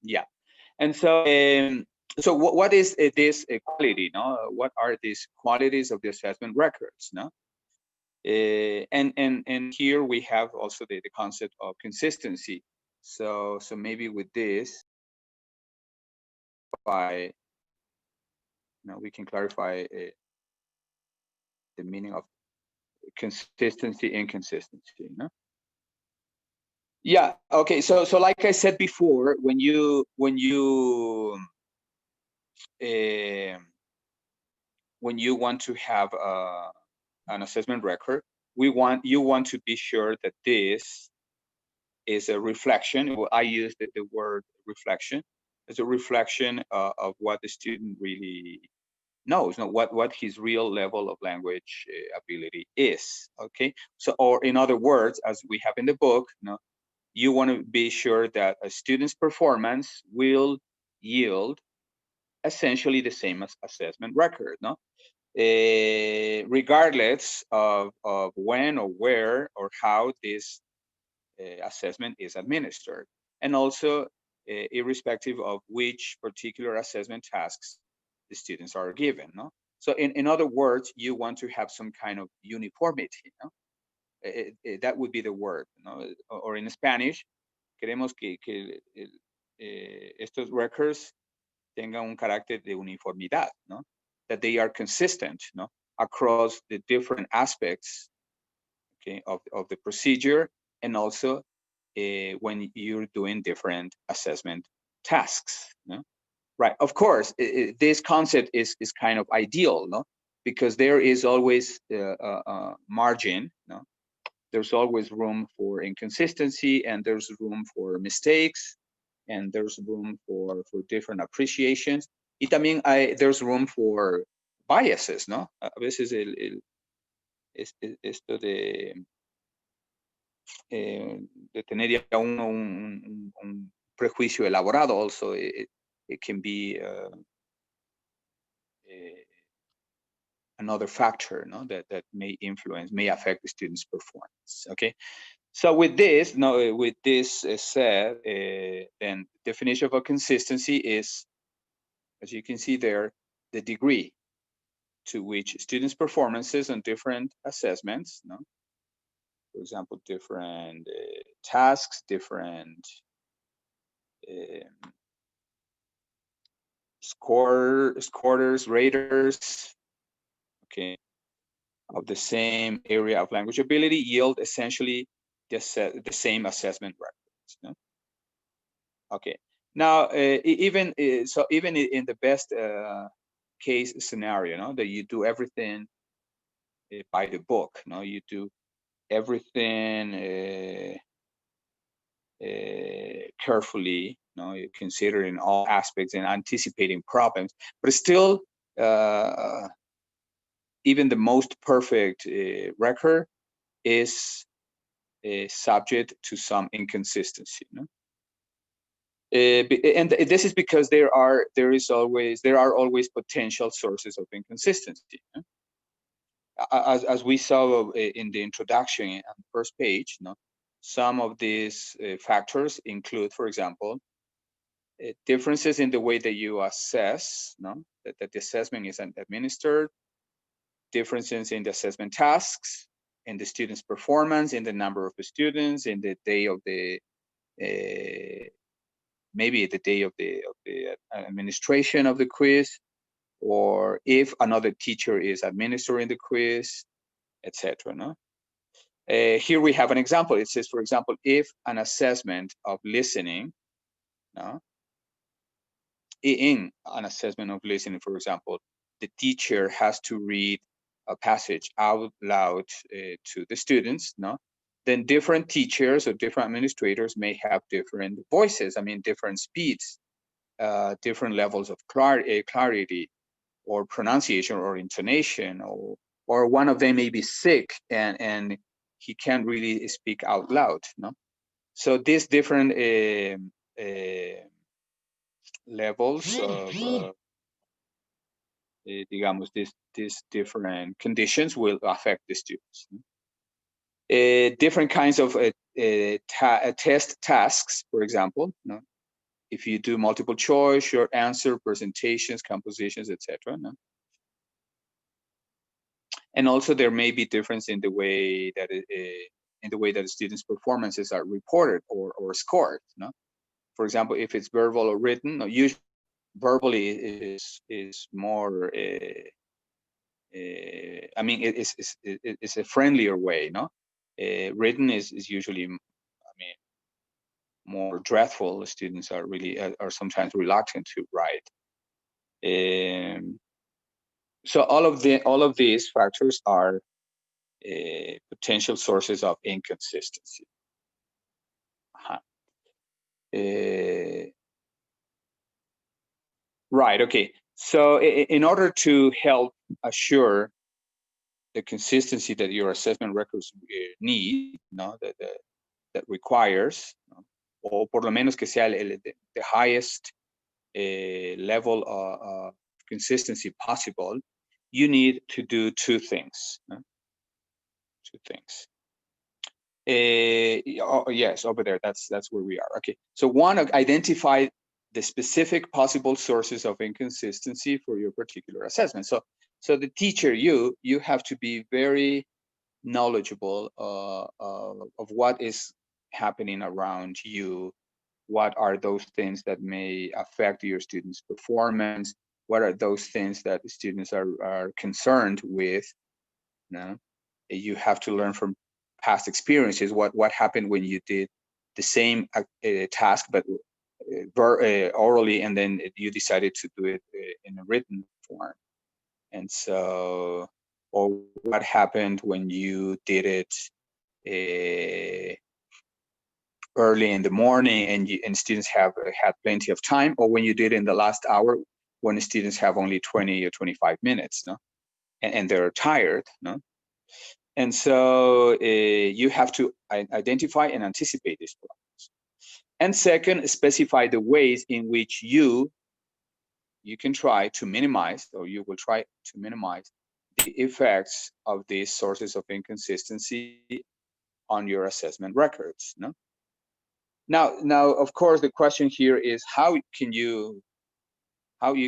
Yeah. And so, so what is this quality? No, what are these qualities of the assessment records? No, and here we have also the concept of consistency. So maybe with this, by we can clarify the meaning of consistency, inconsistency. No. Yeah. Okay. So like I said before, when you want to have an assessment record, you want to be sure that this is a reflection. Well, I use the word reflection. It's a reflection of what the student really knows, what his real level of language ability is. Okay. So, or in other words, as we have in the book, you want to be sure that a student's performance will yield essentially the same as assessment record. No. Regardless of when or where or how this assessment is administered, and also irrespective of which particular assessment tasks the students are given. No? So in other words, you want to have some kind of uniformity. No? That would be the word. No? Or in Spanish, queremos que estos records tengan un carácter de uniformidad, no? That they are consistent, no? Across the different aspects, okay, of the procedure, and also when you're doing different assessment tasks. No? Right. Of course, this concept is kind of ideal, no? Because there is always a margin, no? There's always room for inconsistency, and there's room for mistakes, and there's room for different appreciations. Y también there's room for biases, ¿no? A veces esto de tener ya uno un prejuicio elaborado also, it can be another factor, no, that may affect the student's performance. Okay, so with this, said, then definition of a consistency is, as you can see there, the degree to which students' performances on different assessments, no, for example, different tasks, different scorers, raters, okay, of the same area of language ability yield essentially the same assessment records. No? Okay. Now, even in the best case scenario, no, that you do everything by the book, no, you do everything carefully, no, considering all aspects and anticipating problems, but still, even the most perfect record is subject to some inconsistency. No? And this is because there are always potential sources of inconsistency. No? As we saw in the introduction on the first page, no, some of these factors include, for example, differences in the way that you assess, no, that the assessment is administered, differences in the assessment tasks, in the student's performance, in the number of the students, in the day of the maybe the day of the administration of the quiz, or if another teacher is administering the quiz, etc. No? Here we have an example. It says, for example, if an assessment of listening, no, in an assessment of listening, for example, the teacher has to read a passage out loud to the students, no? Then different teachers or different administrators may have different voices, I mean, different speeds, different levels of clarity or pronunciation or intonation, or one of them may be sick and he can't really speak out loud, no? So these different levels of digamos, these different conditions will affect the students. Different kinds of test tasks, for example, no? if you do multiple choice, short answer, presentations, compositions, etc. No? And also there may be difference in the way that students' performances are reported or scored. No? For example, if it's verbal or written, no, usually verbally is more. I mean, it's a friendlier way. No, written is usually, I mean, more dreadful. Students are really are sometimes reluctant to write. So all of these factors are potential sources of inconsistency. Right. Okay. So in order to help assure the consistency that your assessment records need, no, that requires, no, o por lo menos que sea the highest level of consistency possible, you need to do two things. No? Two things. Oh, yes, over there. That's where we are. Okay. So one, identify the specific possible sources of inconsistency for your particular assessment. So the teacher, you have to be very knowledgeable of what is happening around you. What are those things that may affect your students' performance? What are those things that the students are concerned with? You know? You have to learn from past experiences. What happened when you did the same task, but orally, and then you decided to do it in a written form. And so, or what happened when you did it early in the morning and students have had plenty of time, or when you did it in the last hour when the students have only 20 or 25 minutes, no? And they're tired, no? And so you have to identify and anticipate these problems. And second, specify the ways in which you can try to minimize, or you will try to minimize the effects of these sources of inconsistency on your assessment records. No? Now, of course, the question here is how you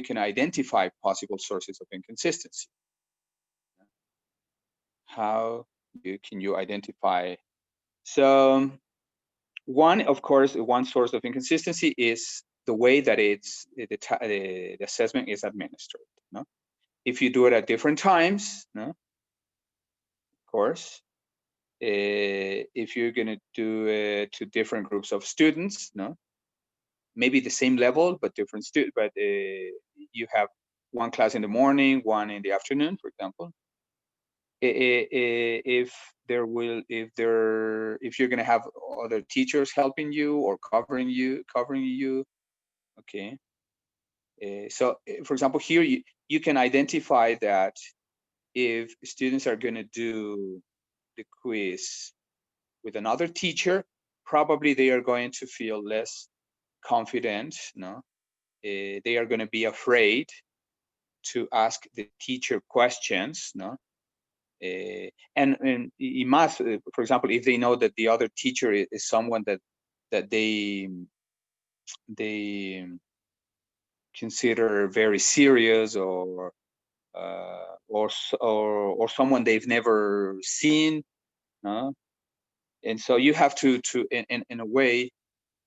can identify possible sources of inconsistency. How can you identify? So one, of course, one source of inconsistency is the way that the assessment is administered. No? If you do it at different times, no? Of course, if you're going to do it to different groups of students, no? Maybe the same level, but different students, but you have one class in the morning, one in the afternoon, for example. If you're going to have other teachers helping you or covering you, okay. So, for example, here you can identify that if students are going to do the quiz with another teacher, probably they are going to feel less confident. No, they are going to be afraid to ask the teacher questions. No. And in math, for example, if they know that the other teacher is someone that they consider very serious, or someone they've never seen, and so you have to in a way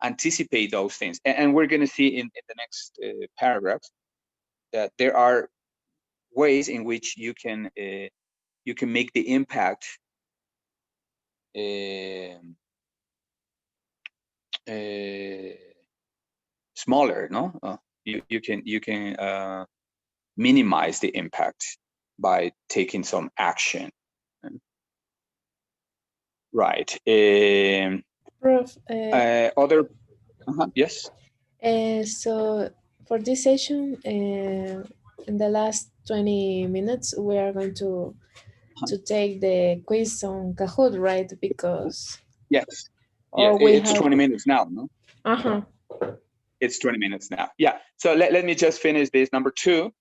anticipate those things. And we're going to see in the next paragraphs that there are ways in which you can make the impact smaller. No, you can minimize the impact by taking some action. Right. Prof, Other. Yes. so for this session, in the last 20 minutes, we are going to take the quiz on Kahoot, right? Because yes, or we it's have 20 minutes now, no? It's 20 minutes now. Yeah. So let me just finish this number 2,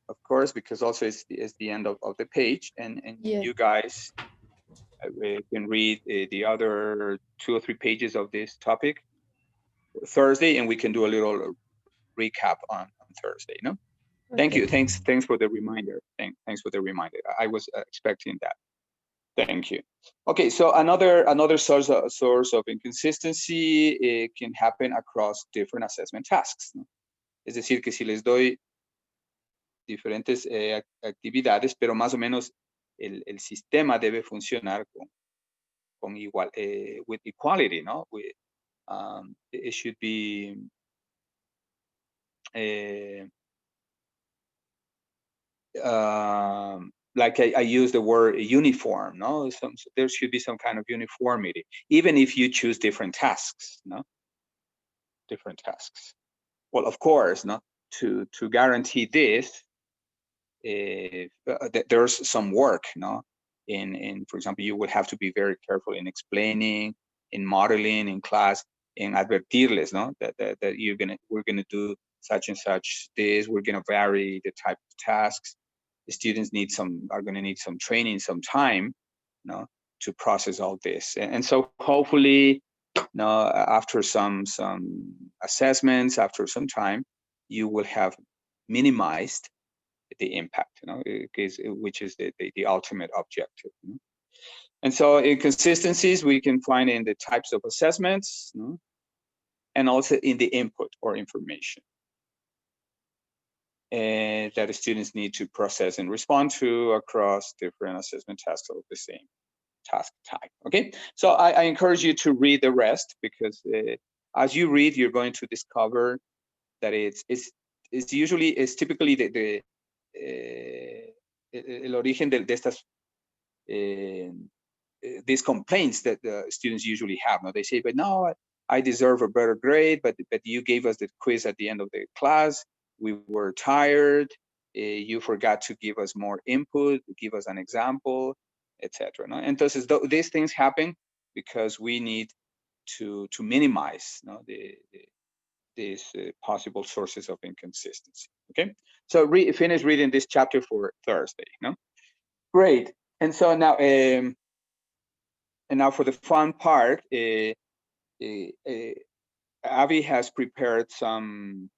of course, because also it's the end of the page, and you guys can read the other 2 or 3 pages of this topic. Thursday, and we can do a little recap on Thursday. No, thank you. Thanks for the reminder. Thanks for the reminder. I was expecting that. Thank you. Okay, so another source of inconsistency can happen across different assessment tasks, ¿no? Es decir, que si les doy diferentes actividades, pero más o menos el sistema debe funcionar con igual, with equality, ¿no? With, it should be like I use the word uniform, no? There should be some kind of uniformity, even if you choose different tasks, no? Different tasks. Well, of course, no? To guarantee this, there's some work, no? In, for example, you would have to be very careful in explaining, in modeling, in class, in advertirles, no? That we're gonna do such and such this, we're gonna vary the type of tasks. The students are going to need some training, some time, to process all this. And so hopefully, after some assessments, after some time, you will have minimized the impact, which is the ultimate objective. And so inconsistencies we can find in the types of assessments, and also in the input or information that the students need to process and respond to across different assessment tasks of the same task type. Okay, so I encourage you to read the rest, because as you read, you're going to discover that it's typically el origen de estas these complaints that the students usually have. Now they say, but no, I deserve a better grade, but you gave us the quiz at the end of the class. We were tired. You forgot to give us more input, give us an example, etc. No? Entonces, these things happen because we need to minimize these possible sources of inconsistency. Okay, so finish reading this chapter for Thursday. No, great. And so now, and now for the fun part, Avi has prepared some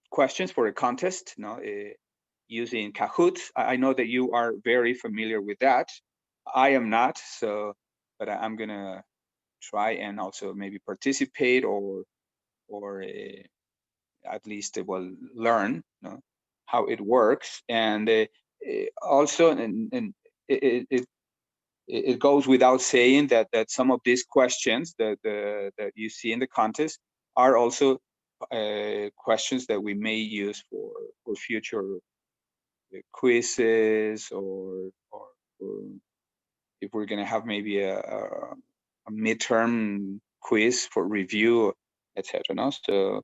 questions for a contest, using Kahoot. I know that you are very familiar with that. I am not, but I'm gonna try and also maybe participate or at least learn how it works. And also, and it goes without saying that some of these questions that you see in the contest are also questions that we may use for future quizzes, or if we're going to have maybe a midterm quiz for review, etc. So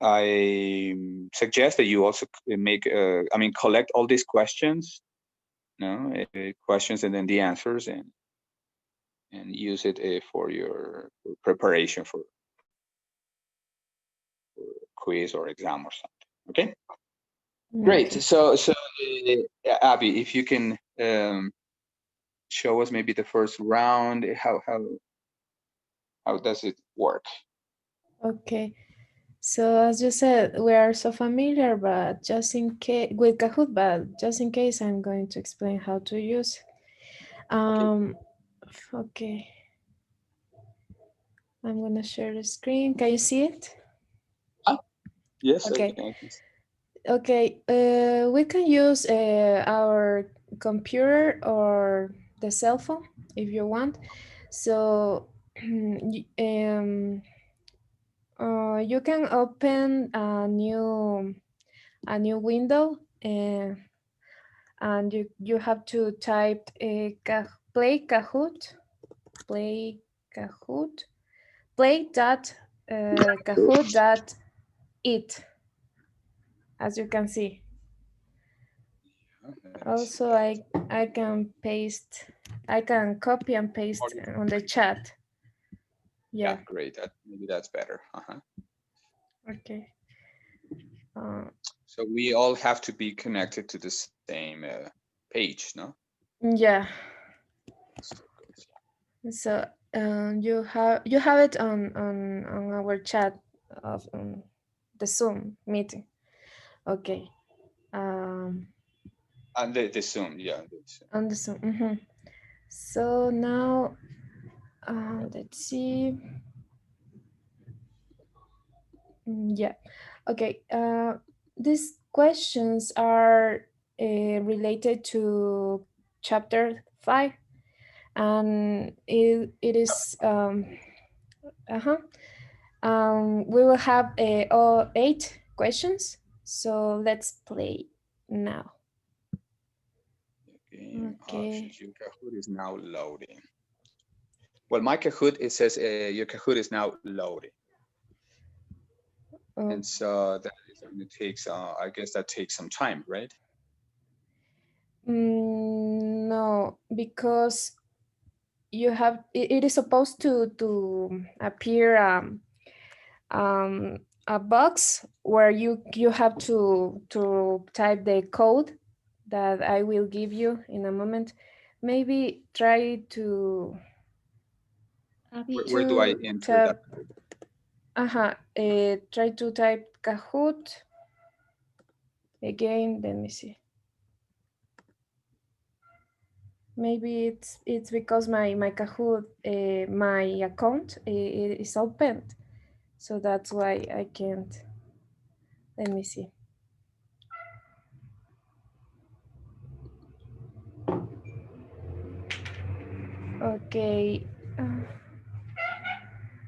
I suggest that you also make collect all these questions, questions and then the answers, and use it for your preparation for quiz or exam or something. Okay, great. So Abby, if you can show us maybe the first round, how does it work? Okay, so as you said, we are so familiar, but just in case with Kahoot, but just in case, I'm going to explain how to use. Okay. I'm gonna share the screen. Can you see it? Yes. Okay. I can see. Okay. We can use our computer or the cell phone if you want. So you can open a new window, and you have to type play Kahoot, Kahoot.it, as you can see. Also, I can copy and paste on the chat. Yeah, great. Maybe that's better. Okay. So we all have to be connected to the same page, no? Yeah. So You have it on our chat of the Zoom meeting. Okay. And the Zoom, yeah. The Zoom. On the Zoom. So now, let's see. Yeah. Okay. These questions are related to chapter 5, and it is uh-huh. We will have all 8 questions. So let's play now. Okay. Okay. Options. Your Kahoot is now loading. Well, my Kahoot, it says your Kahoot is now loading. Oh, And so that is going to take, I guess that takes some time, right? no, because you have it is supposed to appear a box where you have to type the code that I will give you in a moment. Maybe try Where do I to enter that type code? try to type Kahoot again. Let me see. Maybe it's because my Kahoot my account is opened, so that's why I can't. Let me see. Okay,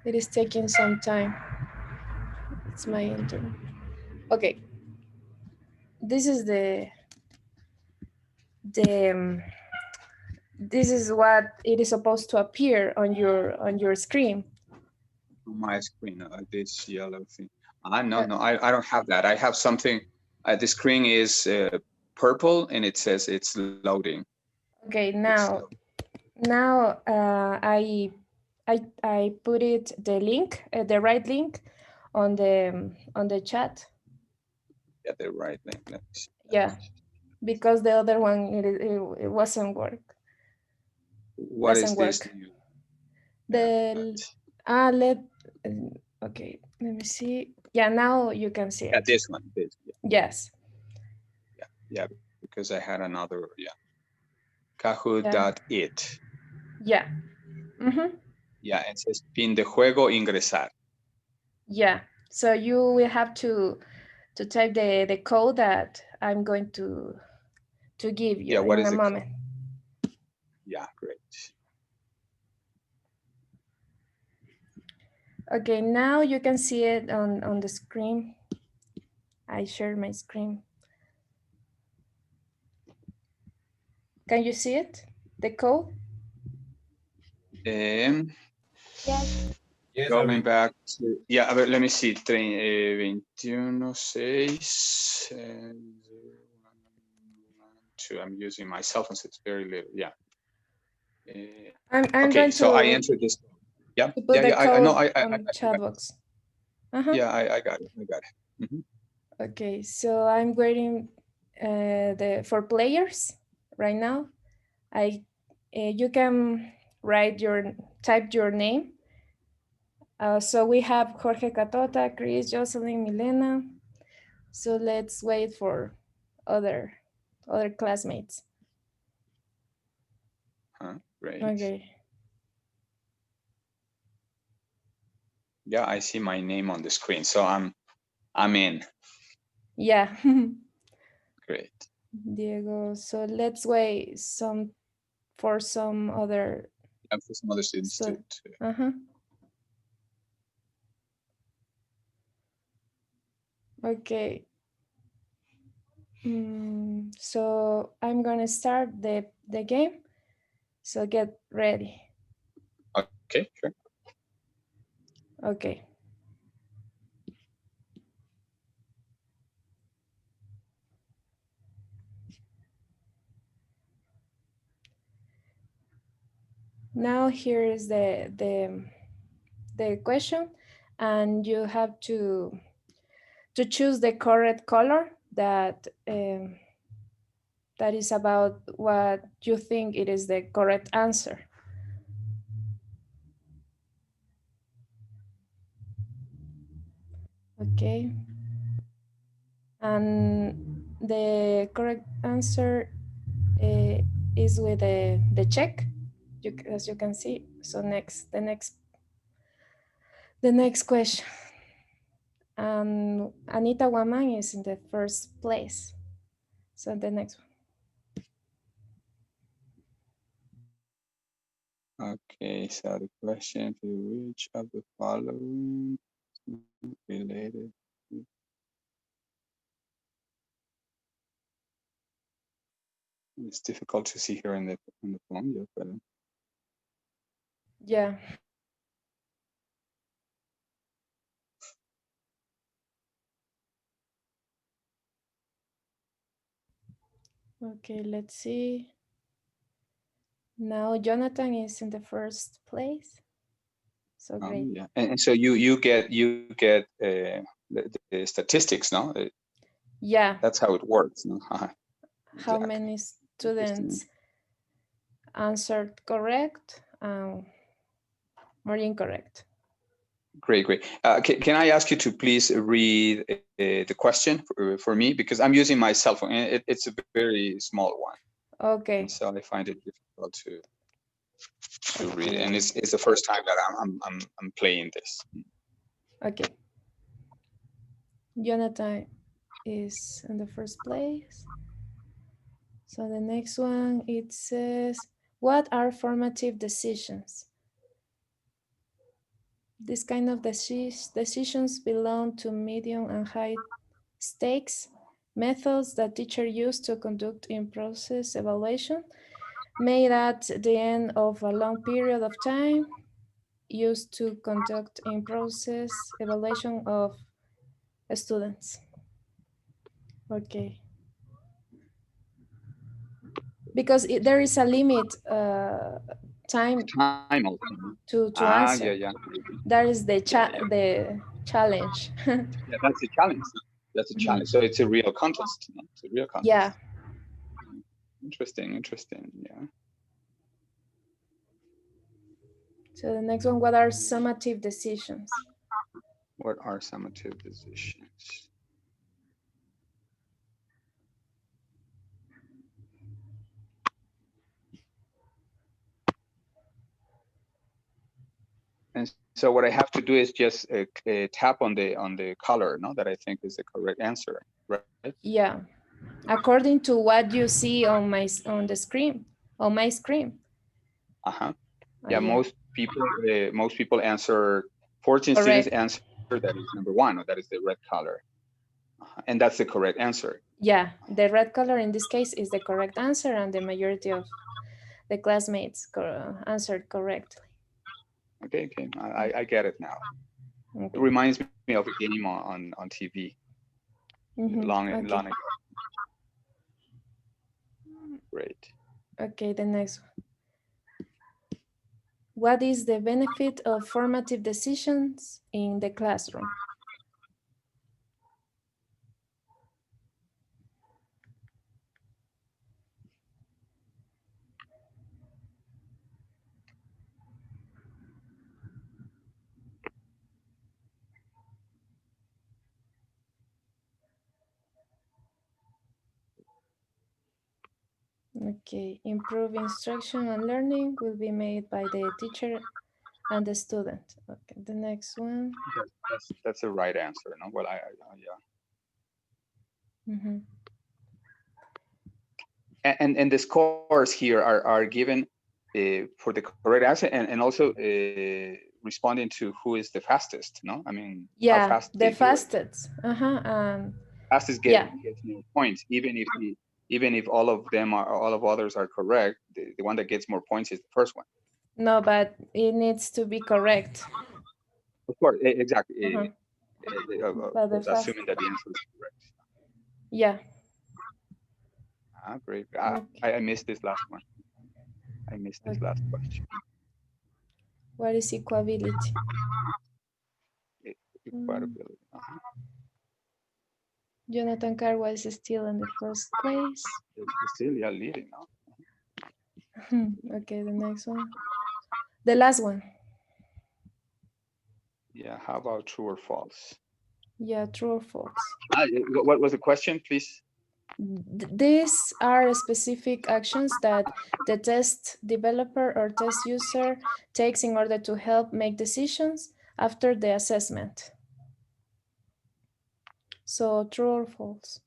it is taking some time. It's my internet. Okay, this is the this is what it is supposed to appear on your screen. On my screen, this yellow thing. No, Uh, no, I don't have that. I have something. The screen is purple and it says it's loading. okay, It's now I put it the link, the right link on the chat. yeah, the right link. Let me see that. Yeah, because the other one it wasn't work. What is Doesn't this work. new? Yeah, The let okay. Let me see. Yeah, now you can see yeah, it. this one. This. Yeah, Yes. yeah, because I had another. Yeah, Yeah. Kahoot.it. Yeah. Mm-hmm. Yeah, it says fin de juego ingresar. Yeah. So you will have to type the code that I'm going to give you Yeah, what in is a the code? moment. Yeah, great. Okay, now you can see it on the screen. I share my screen. Can you see it? The code? Um, Yes. Yes, Going David. back to, yeah, a ver, let me see, 21, 6, 2, I'm using my cell phone, so it's very little, yeah. I'm Okay, going so I entered this, yeah, to put yeah, the yeah, I know, code I on chat got, box. Uh-huh. yeah, I got it, Mhm. Okay, so I'm waiting the for players right now. I you can type your name. So we have Jorge Catota, Chris, Jocelyn, Milena. So let's wait for other classmates. Great. Okay. Yeah, I see my name on the screen, so I'm in. Yeah. Great. Diego. So let's wait for some other. And for some other students So, to uh-huh. Okay. So I'm gonna start the game. So get ready. okay, sure. Okay. Now here is the question, and you have to choose the correct color that is about what you think it is the correct answer. Okay. And the correct answer is with the check, as you can see. So the next question. Anita Waman is in the first place. So the next one. Okay, so the question to which of the following is not related? It's difficult to see here on the phone, yeah, but Yeah. Okay, let's see. Now Jonathan is in the first place. So great. yeah. And so you get the statistics, no? Yeah. That's how it works, no? How Exactly. many students answered correct or incorrect? Great, great. Can I ask you to please read the question for me, because I'm using my cell phone and it's a very small one. Okay. And so I find it difficult to read, Okay. and it's the first time that I'm playing this. Okay. Jonathan is in the first place. So the next one, it says, what are formative decisions? This kind of decisions belong to medium and high stakes methods that teachers use to conduct in-process evaluation, made at the end of a long period of time, used to conduct in-process evaluation of students. Okay. Because there is a limit time Time also. to answer. Yeah, yeah. That is the Yeah, yeah. the challenge. Yeah, that's a challenge. That's a challenge. So it's a real contest. No? It's a real contest. Yeah. Interesting, interesting. Yeah. So the next one, what are summative decisions? What are summative decisions? And so what I have to do is just tap on the color, no, that I think is the correct answer, right? Yeah, according to what you see on my the screen, on my screen. Yeah, Yeah. most people answer. 14 Correct. students answer that is number one, that is the red color, and that's the correct answer. Yeah, the red color in this case is the correct answer, and the majority of the classmates answered correctly. Okay, I get it now. Okay. It reminds me of a game on TV long ago. Great. Okay, the next one. What is the benefit of formative decisions in the classroom? Okay, improve instruction and learning will be made by the teacher and the student. Okay, the next one. That's the right answer. No, well, yeah. And the scores here are given for the correct answer, and also responding to who is the fastest. No, I mean, yeah, how fast the they fastest. Fastest gets more points, even if all of them are, all of others are correct. The one that gets more points is the first one. No, but it needs to be correct. Of course, exactly. Assuming that the answer is correct. Yeah. Great. I missed this last one. I missed this last question. What is equability? Equability. Jonathan Carwa is still in the first place. Still, yeah, leading now. Okay, the next one. The last one. Yeah, how about true or false? Yeah, true or false. What was the question, please? These are specific actions that the test developer or test user takes in order to help make decisions after the assessment. So true or false?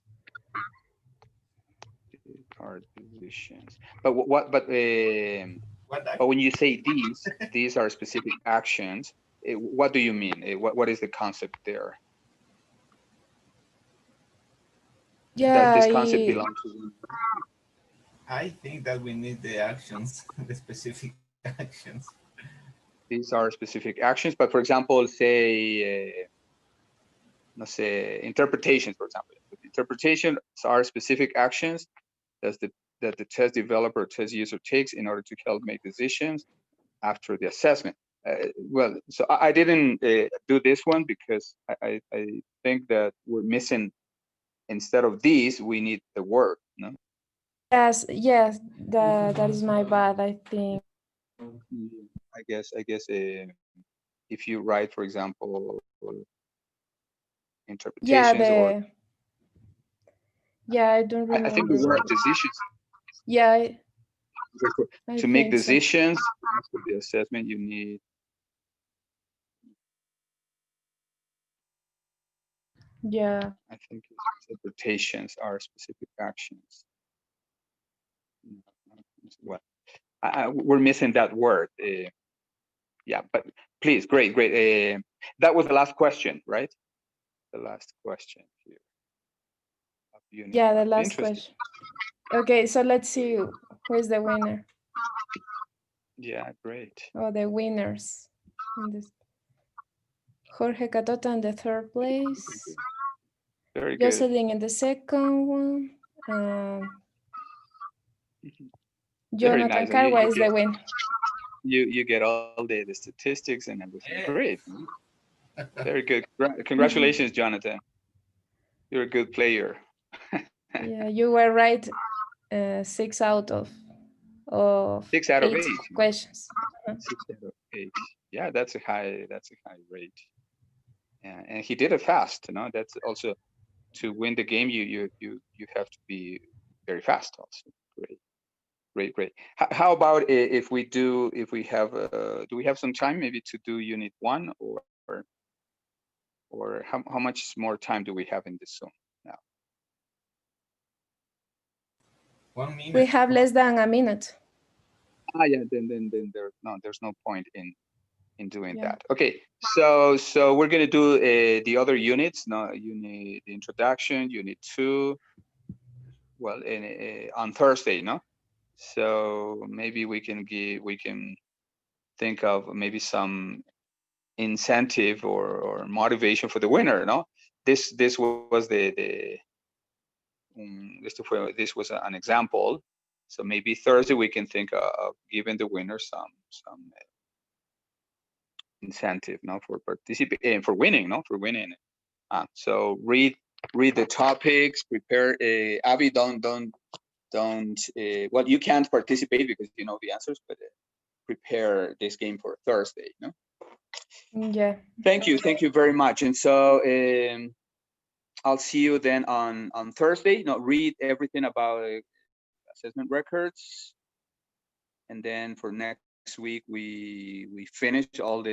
Are decisions. But but when you say these are specific actions, what do you mean? What is the concept there? Yeah, That this concept belongs to. I think that we need the actions, the specific actions. These are specific actions, but for example, say, let's say interpretations, for example. Interpretations are specific actions that the test developer, test user takes in order to help make decisions after the assessment. Well, so I didn't do this one because I think that we're missing, instead of these, we need the word, no? yes, that is my bad, I think. I guess if you write, for example, interpretations, I don't remember. I think the word decisions. Yeah, to make decisions after the assessment, you need. Yeah. I think interpretations are specific actions. Well, we're missing that word. Yeah, but please, great. That was the last question, right? The last question here. Yeah, the last question. Okay, so let's see who's the winner. Yeah, great. Oh, the winners. Jorge Catota in the third place. Very good. Jocelyn in the second one. Jonathan Carwa is the winner. You get all the statistics and everything. Yeah. Great. Very good. Congratulations, Jonathan. You're a good player. Yeah, you were right. 6 out of 6 out of 8 questions. 6 out of 8. Yeah, that's a high rate. Yeah, and he did it fast. You know, that's also, to win the game, you have to be very fast also. Great. How about if we have do we have some time maybe to do unit 1, or how much more time do we have in this Zoom now? 1 minute. We have less than a minute. Yeah, then there's no point in doing that. Okay, so we're gonna do the other units. No, unit introduction, unit 2. Well, on Thursday, no. So maybe we can think of maybe some incentive or motivation for the winner. No, this was this was an example. So maybe Thursday we can think of giving the winner some incentive, no, for participating, for winning, no, for winning. So read the topics, prepare. Abby, don't. Well, you can't participate because you know the answers, but prepare this game for Thursday, no? Yeah. Thank you very much. And so I'll see you then on Thursday. No, read everything about assessment records, and then for next week we finish all the